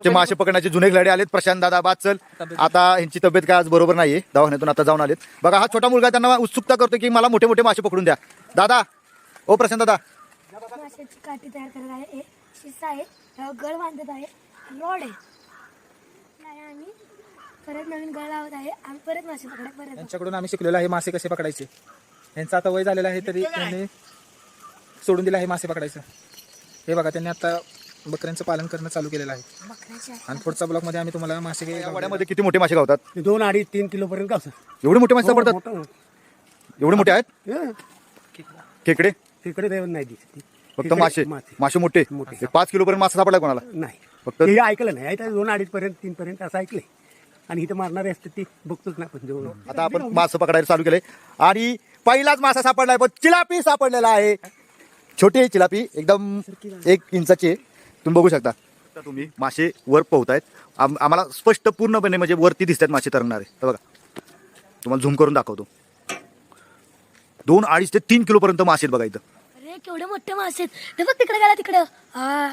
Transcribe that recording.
मासे पकडण्याचे जुने खेळाडू आलेत. प्रशांत दादा बाद चल. आता यांची तब्येत काय आज बरोबर नाहीये, दवाखान्यातून आता जाऊन आलेत. बघा हा छोटा मुलगा त्यांना उत्सुकता करतो की मला मोठे मोठे मासे पकडून द्या. दादा ओ प्रशांत दादा, माशाची काठी तयार करत आहे, एक शिसा आहे, गळ बांधत आहे, रॉड आहे. आम्ही परत नवीन गळ लावत आहे. आम्ही परत मासे पकडायला परत यांच्याकडून आम्ही शिकलेलो आहे मासे कसे पकडायचे. यांचं आता वय झालेलं आहे तरी त्यांनी सोडून दिलं आहे मासे पकडायचं. हे बघा त्यांनी आता बकऱ्यांचं पालन करणं चालू केलेलं आहे. बकऱ्याच्या आणि पुढच्या ब्लॉक मध्ये आम्ही तुम्हाला मासे या वड्यामध्ये किती मोठे मासे गावतात? 2, 2.5, 3 किलो पर्यंत गावतात. एवढे मोठे मासे सापडतात? एवढे मोठे आहेत खेकडे? तिकडे देव नाही दिसत. फक्त मासे मासे मोठे मोठे. 5 किलो पर्यंत मासा सापडला कोणाला? नाही फक्त हे ऐकलं नाही. 2, 2.5 पर्यंत 3 पर्यंत असं ऐकलंय. आणि इथं मारणारे असते ती बघतोच ना आपण जवळ. आता आपण मासे पकडायला चालू केले आणि पहिलाच मासा सापडलाय, पण चिलापी सापडलेला आहे. छोटी आहे चिलापी, एकदम 1 इंचाची आहे. तुम्ही बघू शकता. आता तुम्ही मासे वर पोहतायत. आम्हाला स्पष्ट पूर्णपणे म्हणजे वरती दिसतात मासे तरंगणारे. तर बघा तुम्हाला झूम करून दाखवतो. 2, 2.5 ते 3 किलो पर्यंत मासे आहेत बघा इथं. अरे केवढे मोठे मासे आहेत. हे बघ तिकडे गेला तिकडं. हा